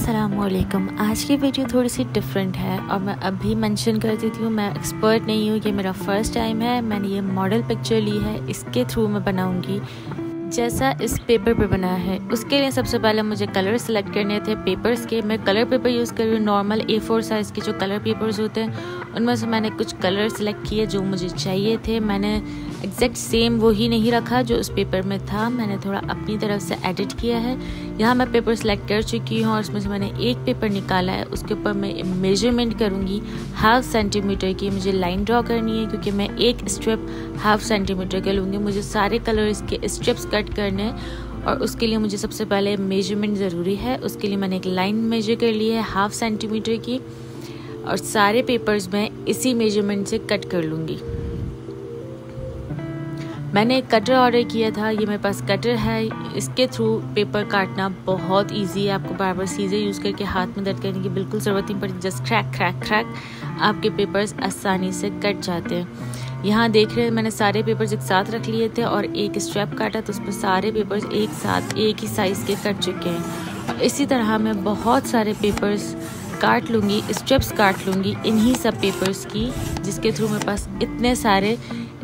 अस्सलामुअलैकुम। आज की वीडियो थोड़ी सी डिफरेंट है और मैं अभी मेंशन कर देती हूँ, मैं एक्सपर्ट नहीं हूँ, ये मेरा फर्स्ट टाइम है। मैंने ये मॉडल पिक्चर ली है, इसके थ्रू मैं बनाऊँगी जैसा इस पेपर पे बना है। उसके लिए सबसे पहले मुझे कलर सेलेक्ट करने थे पेपर्स के। मैं कलर पेपर यूज़ कर रही हूँ, नॉर्मल A4 साइज़ के जो कलर पेपर्स होते हैं उनमें से मैंने कुछ कलर सेलेक्ट किए जो मुझे चाहिए थे। मैंने एग्जैक्ट सेम वही नहीं रखा जो उस पेपर में था, मैंने थोड़ा अपनी तरफ से एडिट किया है। यहाँ मैं पेपर सेलेक्ट कर चुकी हूँ और उसमें से मैंने एक पेपर निकाला है। उसके ऊपर मैं मेजरमेंट करूँगी 1/2 सेंटीमीटर की। मुझे लाइन ड्रॉ करनी है क्योंकि मैं एक स्ट्रिप 1/2 सेंटीमीटर का लूँगी। मुझे सारे कलर्स के स्ट्रिप्स कट करने हैं और उसके लिए मुझे सबसे पहले मेजरमेंट ज़रूरी है। उसके लिए मैंने एक लाइन मेजर कर ली है 1/2 सेंटीमीटर की और सारे पेपर्स मैं इसी मेजरमेंट से कट कर लूँगी। मैंने एक कटर ऑर्डर किया था, ये मेरे पास कटर है। इसके थ्रू पेपर काटना बहुत इजी है, आपको बार बार सीजर यूज़ करके हाथ में दर्द करने की बिल्कुल ज़रूरत नहीं पड़ती। जस्ट क्रैक क्रैक क्रैक आपके पेपर्स आसानी से कट जाते हैं। यहाँ देख रहे हैं मैंने सारे पेपर्स एक साथ रख लिए थे और एक स्ट्रैप काटा तो उस पर सारे पेपर्स एक साथ एक ही साइज़ के कट चुके हैं। और इसी तरह मैं बहुत सारे पेपर्स काट लूँगी, स्ट्रिप्स काट लूँगी इन्हीं सब पेपर्स की, जिसके थ्रू मेरे पास इतने सारे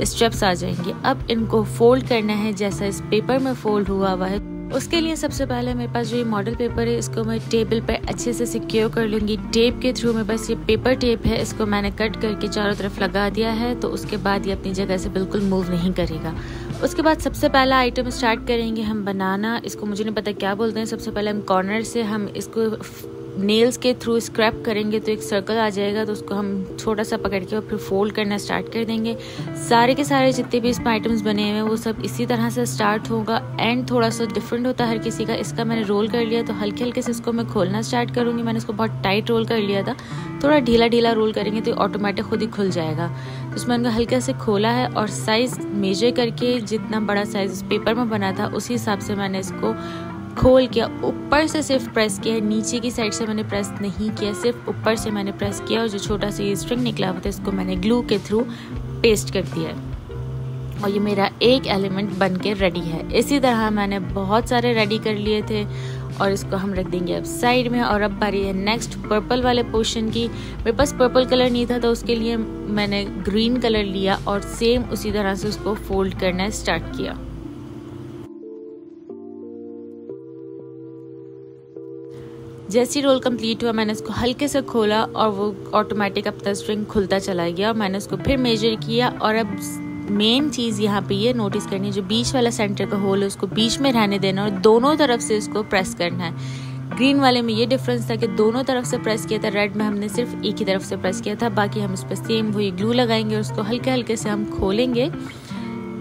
स्ट्रिप्स आ जाएंगे। अब इनको फोल्ड करना है जैसा इस पेपर में फोल्ड हुआ है। उसके लिए सबसे पहले मेरे पास जो ये मॉडल पेपर है इसको मैं टेबल पर अच्छे से सिक्योर कर लूँगी टेप के थ्रू। मेरे पास ये पेपर टेप है, इसको मैंने कट करके चारों तरफ लगा दिया है तो उसके बाद ये अपनी जगह से बिल्कुल मूव नहीं करेगा। उसके बाद सबसे पहला आइटम स्टार्ट करेंगे हम बनाना। इसको मुझे नहीं पता क्या बोलते हैं। सबसे पहले हम कॉर्नर से हम इसको नेल्स के थ्रू स्क्रैप करेंगे तो एक सर्कल आ जाएगा, तो उसको हम छोटा सा पकड़ के और फिर फोल्ड करना स्टार्ट कर देंगे। सारे के सारे जितने भी इसमें आइटम्स बने हुए हैं वो सब इसी तरह से स्टार्ट होगा। एंड थोड़ा सा डिफरेंट होता है हर किसी का। इसका मैंने रोल कर लिया तो हल्के हल्के से इसको मैं खोलना स्टार्ट करूँगी। मैंने इसको बहुत टाइट रोल कर लिया था, थोड़ा ढीला ढीला रोल करेंगे तो ऑटोमेटिक खुद ही खुल जाएगा। तो उसमें मैंने हल्के से खोला है और साइज़ मेजर करके जितना बड़ा साइज़ इस पेपर में बना था उसी हिसाब से मैंने इसको खोल के ऊपर से सिर्फ प्रेस किया है, नीचे की साइड से मैंने प्रेस नहीं किया, सिर्फ ऊपर से मैंने प्रेस किया। और जो छोटा सा ये स्ट्रिंग निकला हुआ था इसको मैंने ग्लू के थ्रू पेस्ट कर दिया है और ये मेरा एक एलिमेंट बन के रेडी है। इसी तरह मैंने बहुत सारे रेडी कर लिए थे और इसको हम रख देंगे अब साइड में। और अब बारी है नेक्स्ट पर्पल वाले पोर्शन की। मेरे पास पर्पल कलर नहीं था तो उसके लिए मैंने ग्रीन कलर लिया और सेम उसी तरह से उसको फोल्ड करना स्टार्ट किया। जैसी रोल कंप्लीट हुआ मैंने इसको हल्के से खोला और वो ऑटोमेटिक अपना स्ट्रिंग खुलता चला गया। और मैंने उसको फिर मेजर किया। और अब मेन चीज़ यहाँ पे ये नोटिस करनी है, जो बीच वाला सेंटर का होल है उसको बीच में रहने देना और दोनों तरफ से इसको प्रेस करना है। ग्रीन वाले में ये डिफरेंस था कि दोनों तरफ से प्रेस किया था, रेड में हमने सिर्फ एक ही तरफ से प्रेस किया था। बाकी हम इस पर सेम वही ग्लू लगाएंगे और उसको हल्के हल्के से हम खोलेंगे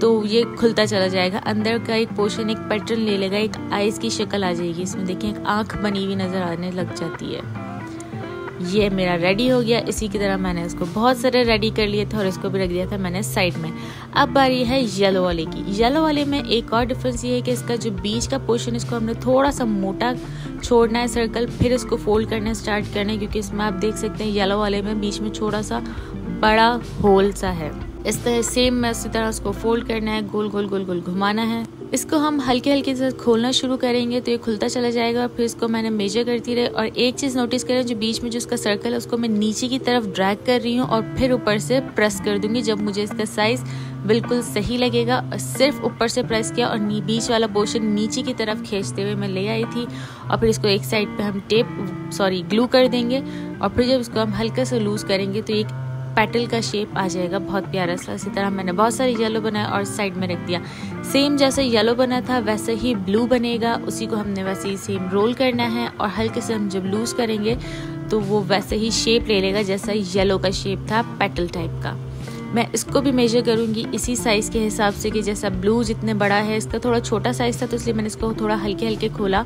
तो ये खुलता चला जाएगा। अंदर का एक पोर्शन एक पैटर्न ले लेगा, एक आइज़ की शक्ल आ जाएगी इसमें। देखिए एक आँख बनी हुई नज़र आने लग जाती है। ये मेरा रेडी हो गया। इसी की तरह मैंने इसको बहुत सारे रेडी कर लिए थे और इसको भी रख दिया था मैंने साइड में। अब बारी है येलो वाले की। येलो वाले में एक और डिफरेंस ये है कि इसका जो बीच का पोर्शन इसको हमने थोड़ा सा मोटा छोड़ना है सर्कल, फिर इसको फोल्ड करना स्टार्ट करना है क्योंकि इसमें आप देख सकते हैं येलो वाले में बीच में थोड़ा सा बड़ा होल सा है। इस तरह सेम में इसी तरह उसको फोल्ड करना है, गोल गोल गोल गोल घुमाना है। इसको हम हल्के हल्के से खोलना शुरू करेंगे तो ये खुलता चला जाएगा। और फिर इसको मैंने मेजर करती रही और एक चीज़ नोटिस करें, जो बीच में जो इसका सर्कल है उसको मैं नीचे की तरफ ड्रैग कर रही हूँ और फिर ऊपर से प्रेस कर दूंगी जब मुझे इसका साइज़ बिल्कुल सही लगेगा। और सिर्फ ऊपर से प्रेस किया और बीच वाला पोर्शन नीचे की तरफ खींचते हुए मैं ले आई थी। और फिर इसको एक साइड पे हम ग्लू कर देंगे और फिर जब इसको हम हल्के से लूज़ करेंगे तो एक पेटल का शेप आ जाएगा बहुत प्यारा सा। इसी तरह मैंने बहुत सारे येलो बनाए और साइड में रख दिया। सेम जैसे येलो बना था वैसे ही ब्लू बनेगा, उसी को हमने वैसे ही सेम रोल करना है और हल्के से हम जब लूज़ करेंगे तो वो वैसे ही शेप ले लेगा जैसा येलो का शेप था पेटल टाइप का। मैं इसको भी मेजर करूँगी इसी साइज़ के हिसाब से कि जैसा ब्लू जितने बड़ा है, इसका थोड़ा छोटा साइज़ था तो इसलिए मैंने इसको थोड़ा हल्के हल्के खोला।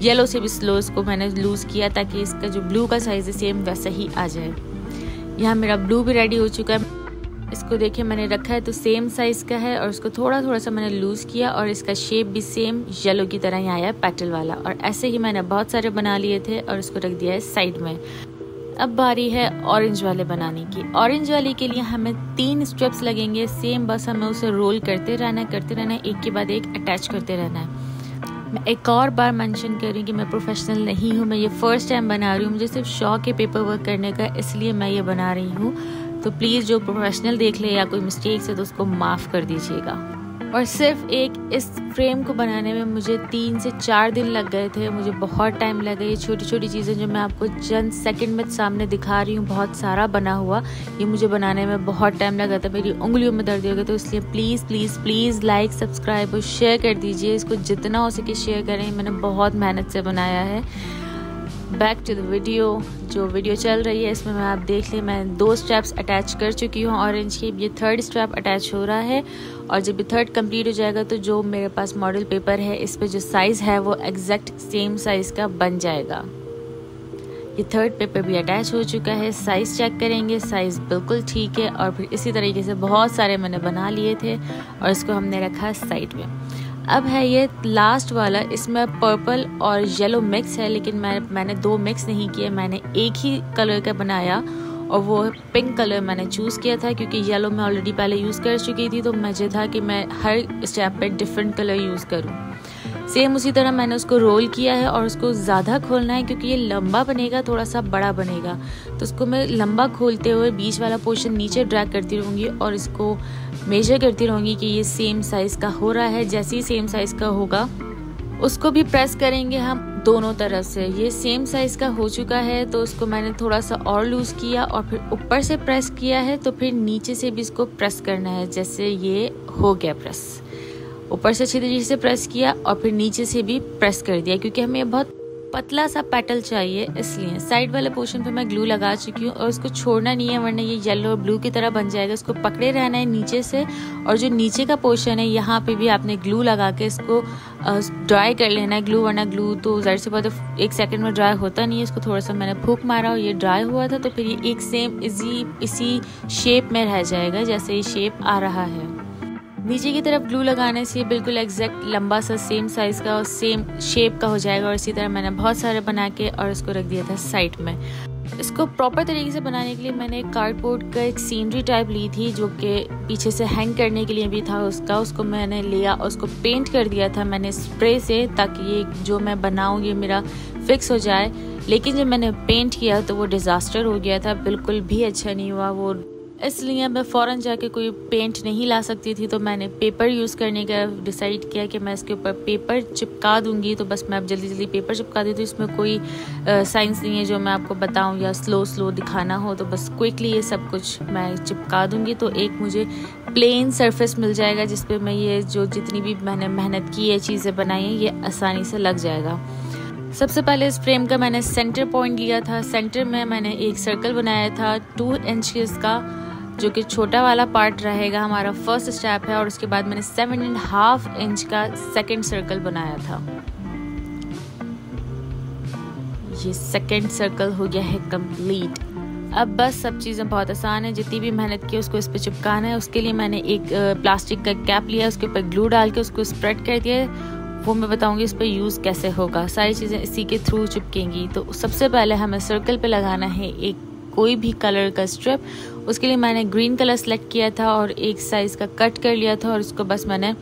येलो से भी स्लो इसको मैंने लूज़ किया ताकि इसका जो ब्लू का साइज़ है सेम वैसा ही आ जाए। यहाँ मेरा ब्लू भी रेडी हो चुका है। इसको देखिए मैंने रखा है तो सेम साइज़ का है और इसको थोड़ा थोड़ा सा मैंने लूज़ किया और इसका शेप भी सेम येलो की तरह ही आया है पेटल वाला। और ऐसे ही मैंने बहुत सारे बना लिए थे और इसको रख दिया है साइड में। अब बारी है ऑरेंज वाले बनाने की। ऑरेंज वाले के लिए हमें 3 स्ट्रिप्स लगेंगे सेम, बस हमें उसे रोल करते रहना है, एक के बाद एक अटैच करते रहना है। मैं एक और बार मेंशन कर रही हूँ कि मैं प्रोफेशनल नहीं हूँ, मैं ये फ़र्स्ट टाइम बना रही हूँ, मुझे सिर्फ शौक है पेपर वर्क करने का, इसलिए मैं ये बना रही हूँ। तो प्लीज़ जो प्रोफेशनल देख ले या कोई मिस्टेक्स है तो उसको माफ़ कर दीजिएगा। और सिर्फ इस फ्रेम को बनाने में मुझे 3 से 4 दिन लग गए थे, मुझे बहुत टाइम लगा। ये छोटी छोटी चीज़ें जो मैं आपको चंद सेकंड में सामने दिखा रही हूँ, बहुत सारा बना हुआ, ये मुझे बनाने में बहुत टाइम लगा था, मेरी उंगलियों में दर्द हो गया। तो इसलिए please please please like, subscribe और शेयर कर दीजिए, इसको जितना हो सके शेयर करें। मैंने बहुत मेहनत से बनाया है। बैक टू द वीडियो, जो वीडियो चल रही है इसमें मैं आप देख लें, मैं 2 स्ट्रैप्स अटैच कर चुकी हूँ ऑरेंज की, ये 3rd स्ट्रैप अटैच हो रहा है। और जब ये 3rd कंप्लीट हो जाएगा तो जो मेरे पास मॉडल पेपर है इस पे जो साइज़ है वो एग्जैक्ट सेम साइज़ का बन जाएगा। ये 3rd पेपर भी अटैच हो चुका है। साइज़ चेक करेंगे, साइज़ बिल्कुल ठीक है। और फिर इसी तरीके से बहुत सारे मैंने बना लिए थे और इसको हमने रखा साइड में। अब है ये लास्ट वाला, इसमें पर्पल और येलो मिक्स है, लेकिन मैंने 2 मिक्स नहीं किए, मैंने एक ही कलर का बनाया और वो पिंक कलर मैंने चूज़ किया था क्योंकि येलो मैं ऑलरेडी पहले यूज़ कर चुकी थी। तो मुझे था कि मैं हर स्टेप पे डिफरेंट कलर यूज़ करूँ। सेम उसी तरह मैंने उसको रोल किया है और उसको ज़्यादा खोलना है क्योंकि ये लंबा बनेगा, थोड़ा सा बड़ा बनेगा। तो उसको मैं लंबा खोलते हुए बीच वाला पोर्शन नीचे ड्रैग करती रहूँगी और इसको मेजर करती रहूँगी कि ये सेम साइज़ का हो रहा है। जैसे ही सेम साइज़ का होगा उसको भी प्रेस करेंगे हम दोनों तरफ से। ये सेम साइज़ का हो चुका है तो उसको मैंने थोड़ा सा और लूज़ किया और फिर ऊपर से प्रेस किया है, तो फिर नीचे से भी इसको प्रेस करना है। जैसे ये हो गया प्रेस, ऊपर से अच्छी तरीके से प्रेस किया और फिर नीचे से भी प्रेस कर दिया क्योंकि हमें बहुत पतला सा पेटल चाहिए, इसलिए साइड वाले पोर्शन पे मैं ग्लू लगा चुकी हूँ और इसको छोड़ना नहीं है वरना ये येलो और ब्लू की तरह बन जाएगा। इसको पकड़े रहना है नीचे से और जो नीचे का पोर्शन है यहाँ पे भी आपने ग्लू लगा के इसको ड्राई कर लेना है। ग्लू वरना ग्लू तो ज़ाहिर सी बात है 1 सेकंड में ड्राई होता नहीं है। इसको थोड़ा सा मैंने फूंक मारा और ये ड्राई हुआ था, तो फिर ये एक सेम इसी शेप में रह जाएगा जैसे ये शेप आ रहा है। नीचे की तरफ ग्लू लगाने से बिल्कुल एग्जैक्ट लंबा सा सेम साइज़ का और सेम शेप का हो जाएगा। और इसी तरह मैंने बहुत सारे बना के और इसको रख दिया था साइड में। इसको प्रॉपर तरीके से बनाने के लिए मैंने एक कार्डबोर्ड का एक सीनरी टाइप ली थी जो कि पीछे से हैंग करने के लिए भी था उसको मैंने लिया और उसको पेंट कर दिया था मैंने स्प्रे से, ताकि ये जो मैं बनाऊँ ये मेरा फिक्स हो जाए। लेकिन जब मैंने पेंट किया तो वो डिज़ास्टर हो गया था, बिल्कुल भी अच्छा नहीं हुआ वो, इसलिए मैं फ़ौरन जाके कोई पेंट नहीं ला सकती थी। तो मैंने पेपर यूज़ करने का डिसाइड किया कि मैं इसके ऊपर पेपर चिपका दूंगी। तो बस मैं अब जल्दी जल्दी पेपर चिपका दी, तो इसमें कोई साइंस नहीं है जो मैं आपको बताऊं या स्लो दिखाना हो, तो बस क्विकली ये सब कुछ मैं चिपका दूंगी। तो एक मुझे प्लेन सरफेस मिल जाएगा जिस पे मैं ये जो जितनी भी मैंने मेहनत की है चीज़ें बनाई हैं ये आसानी से लग जाएगा। सबसे पहले इस फ्रेम का मैंने सेंटर पॉइंट लिया था। सेंटर में मैंने एक सर्कल बनाया था 2 इंच का, जो कि छोटा वाला पार्ट रहेगा हमारा फर्स्ट स्टेप है। और उसके बाद मैंने 7.5 इंच का सेकंड सर्कल बनाया था। ये सेकंड सर्कल हो गया है कंप्लीट। अब बस सब चीज़ें बहुत आसान है, जितनी भी मेहनत की उसको इस पर चिपकाना है। उसके लिए मैंने एक प्लास्टिक का कैप लिया, उसके ऊपर ग्लू डाल के उसको स्प्रेड कर दिया। वो मैं बताऊंगी इस पर यूज़ कैसे होगा, सारी चीज़ें इसी के थ्रू चिपकेंगी। तो सबसे पहले हमें सर्कल पे लगाना है एक कोई भी कलर का स्ट्रिप। उसके लिए मैंने ग्रीन कलर सेलेक्ट किया था और एक साइज़ का कट कर लिया था और इसको बस मैंने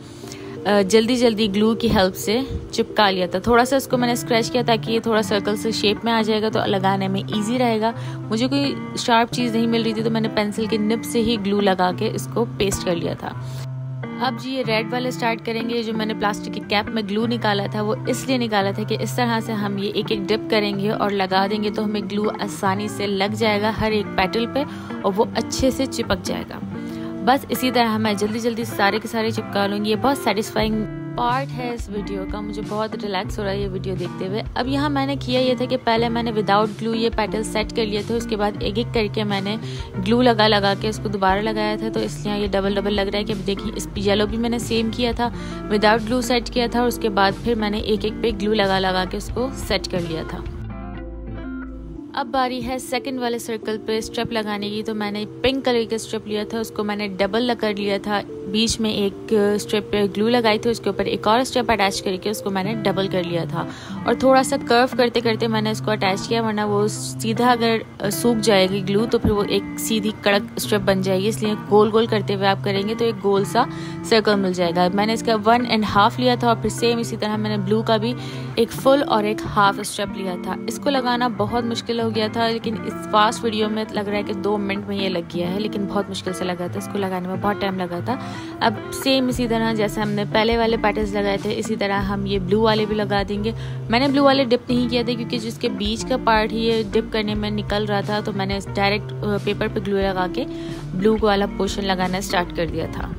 जल्दी ग्लू की हेल्प से चिपका लिया था। थोड़ा सा इसको मैंने स्क्रैच किया ताकि ये थोड़ा सर्कल से शेप में आ जाएगा तो लगाने में इजी रहेगा। मुझे कोई शार्प चीज़ नहीं मिल रही थी तो मैंने पेंसिल के निब से ही ग्लू लगा के इसको पेस्ट कर लिया था। अब जी ये रेड वाले स्टार्ट करेंगे। जो मैंने प्लास्टिक के कैप में ग्लू निकाला था वो इसलिए निकाला था कि इस तरह से हम ये एक एक डिप करेंगे और लगा देंगे तो हमें ग्लू आसानी से लग जाएगा हर एक पेटल पे और वो अच्छे से चिपक जाएगा। बस इसी तरह मैं जल्दी सारे के सारे चिपका लूँगी। ये बहुत सेटिस्फाइंग पार्ट है इस वीडियो का, मुझे बहुत रिलैक्स हो रहा है ये वीडियो देखते हुए। अब यहाँ मैंने किया ये था कि पहले मैंने विदाउट ग्लू ये पेटल सेट कर लिए थे, उसके बाद एक एक करके मैंने ग्लू लगा के इसको दोबारा लगाया था, तो इसलिए ये डबल लग रहा है कि देखिए इस येलो भी मैंने सेम किया था, विदाउट ग्लू सेट किया था और उसके बाद फिर मैंने एक एक पे ग्लू लगा के उसको सेट कर लिया था। अब बारी है सेकंड वाले सर्कल पे स्ट्रिप लगाने की। तो मैंने पिंक कलर का स्ट्रिप लिया था, उसको मैंने डबल कर लिया था बीच में एक स्ट्रिप पे ग्लू लगाई थी, उसके ऊपर एक और स्ट्रिप अटैच करके उसको मैंने डबल कर लिया था और थोड़ा सा कर्व करते करते मैंने इसको अटैच किया, वरना वो सीधा अगर सूख जाएगी ग्लू तो फिर वो एक सीधी कड़क स्ट्रिप बन जाएगी। इसलिए गोल गोल करते हुए आप करेंगे तो एक गोल सा सर्कल मिल जाएगा। मैंने इसका 1.5 लिया था और फिर सेम इसी तरह मैंने ब्लू का भी एक फुल और एक हाफ स्ट्रिप लिया था। इसको लगाना बहुत मुश्किल हो गया था, लेकिन इस फास्ट वीडियो में लग रहा है कि 2 मिनट में ये लग गया है, लेकिन बहुत मुश्किल से लगा था। इसको लगाने में बहुत टाइम लगा था। अब सेम इसी तरह जैसे हमने पहले वाले पैटर्न्स लगाए थे इसी तरह हम ये ब्लू वाले भी लगा देंगे। मैंने ब्लू वाले डिप नहीं किया था क्योंकि जिसके बीच का पार्ट ही ये डिप करने में निकल रहा था, तो मैंने डायरेक्ट पेपर पे ग्लू लगा के ब्लू वाला पोर्शन लगाना स्टार्ट कर दिया था।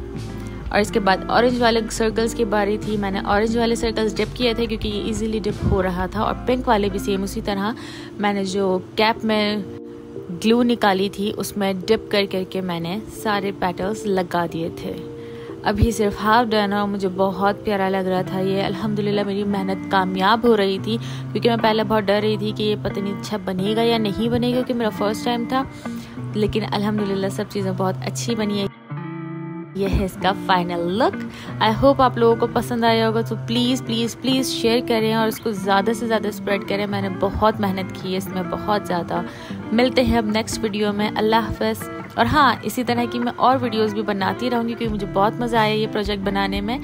और इसके बाद ऑरेंज वाले सर्कल्स की बारी थी। मैंने ऑरेंज वाले सर्कल्स डिप किए थे क्योंकि ये इजीली डिप हो रहा था, और पिंक वाले भी सेम उसी तरह मैंने जो कैप में ग्लू निकाली थी उसमें डिप कर करके मैंने सारे पैटर्न्स लगा दिए थे। अभी सिर्फ हाफ डन और मुझे बहुत प्यारा लग रहा था ये। अल्हम्दुलिल्लाह मेरी मेहनत कामयाब हो रही थी, क्योंकि मैं पहले बहुत डर रही थी कि ये पता नहीं अच्छा बनेगा या नहीं बनेगा, क्योंकि मेरा फर्स्ट टाइम था। लेकिन अल्हम्दुलिल्लाह सब चीज़ें बहुत अच्छी बनी है। ये है इसका फाइनल लुक। आई होप आप लोगों को पसंद आया होगा, तो प्लीज़ प्लीज़ प्लीज़ शेयर करें और इसको ज़्यादा से ज़्यादा स्प्रेड करें। मैंने बहुत मेहनत की है इसमें, बहुत ज़्यादा। मिलते हैं अब नेक्स्ट वीडियो में। अल्लाह हाफ़िज़। और हाँ, इसी तरह की मैं और वीडियोस भी बनाती रहूँगी, क्योंकि मुझे बहुत मज़ा आया ये प्रोजेक्ट बनाने में।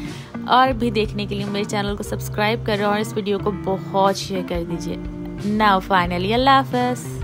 और भी देखने के लिए मेरे चैनल को सब्सक्राइब करें और इस वीडियो को बहुत शेयर कर दीजिए। नाउ फाइनली अल्लाह हाफ़िज़।